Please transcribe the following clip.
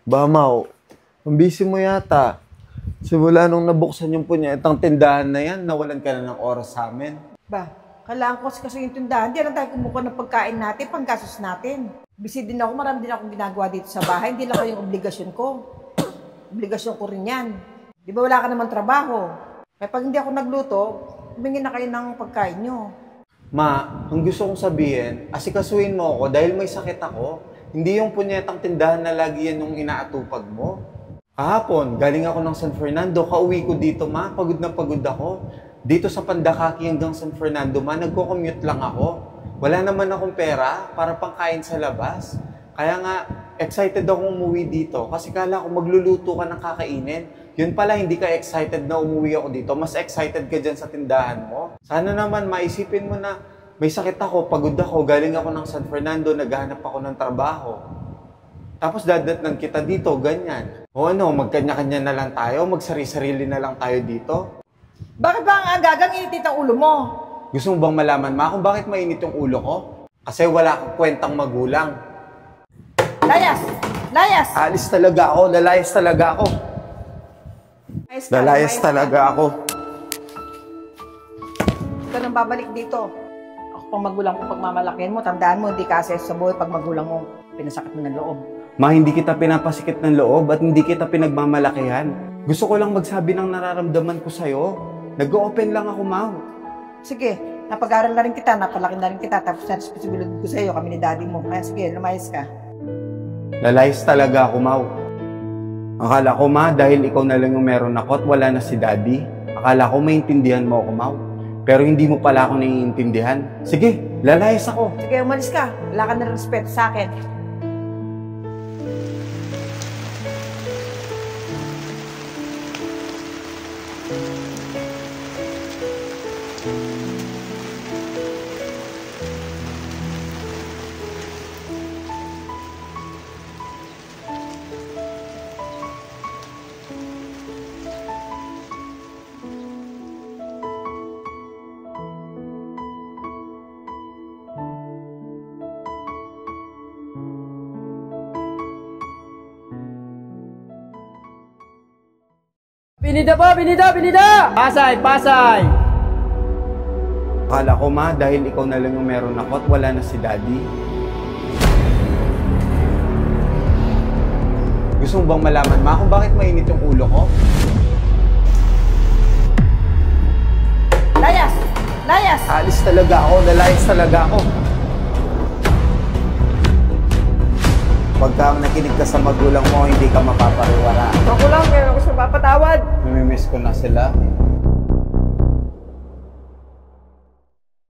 Bamaw, ang busy mo yata. Simula nung nabuksan yung punyetang tindahan na yan, nawalan ka na ng oras sa amin. Ba, kailangan ko kasi yung tindahan. Di lang tayo kumukuha ng pagkain natin, panggastos natin. Busy din ako, marami din akong ginagawa dito sa bahay. Hindi lang yung obligasyon ko. Obligasyon ko rin yan. Di ba wala ka naman trabaho? Kaya pag hindi ako nagluto, humingi na kayo ng pagkain nyo. Ma, ang gusto kong sabihin, asikasuhin mo ako dahil may sakit ako. Hindi yung punyetang tindahan na lagi yan yung inaatupag mo. Kahapon, galing ako ng San Fernando, kauwi ko dito, ma. Pagod na pagod ako. Dito sa Pandakaki hanggang San Fernando, ma, nagko-commute lang ako. Wala naman akong pera para pangkain sa labas. Kaya nga, excited akong umuwi dito kasi kala ko magluluto ka ng kakainin. Yun pala, hindi ka excited na umuwi ako dito. Mas excited ka dyan sa tindahan mo. Sana naman maisipin mo na may sakit ako, pagod ako, galing ako ng San Fernando, naghahanap ako ng trabaho. Tapos dadatnan kita dito, ganyan. O ano, magkanya-kanya na lang tayo, magsari-sarili na lang tayo dito. Bakit ba ang agagang initit ang ulo mo? Gusto mo bang malaman, ma, kung bakit mainit yung ulo ko? Kasi wala kang kwentang magulang. Layas! Layas! Alis talaga ako, lalayas talaga ako. Lalayas talaga ako. Huwag ka nang babalik dito. Ako pang magulang ko pagmamalakihan mo, tandaan mo, hindi ka ases sa buhay pag magulang mo, pinasakit mo ng loob. Ma, hindi kita pinapasikit ng loob at hindi kita pinagmamalakihan. Gusto ko lang magsabi ng nararamdaman ko sa'yo. Nag-open lang ako, ma. Sige, napag-aral na rin kita, napalaki na rin kita, tapos na responsibility ko sa'yo, kami ni daddy mo. Kaya sige, lumayas ka. Lalayas talaga ako, ma. Akala ko, ma, dahil ikaw na lang yung meron ako at wala na si daddy. Akala ko maintindihan mo ako, ma. Pero hindi mo pala ako naiintindihan. Sige, lalayas ako. Sige, umalis ka. Wala ka na respeto sa akin. Binida po! Binida! Binida! Pasay! Pasay! Akala ko, ma, dahil ikaw na lang yung meron ako at wala na si daddy. Gusto mo bang malaman, ma, kung bakit mainit yung ulo ko? Layas! Layas! Alis talaga ako, lalayas talaga ako. Pagka nakinig ka sa magulang mo, hindi ka mapapariwara. Ako lang, meron ako sa papatawad. Namimiss ko na sila.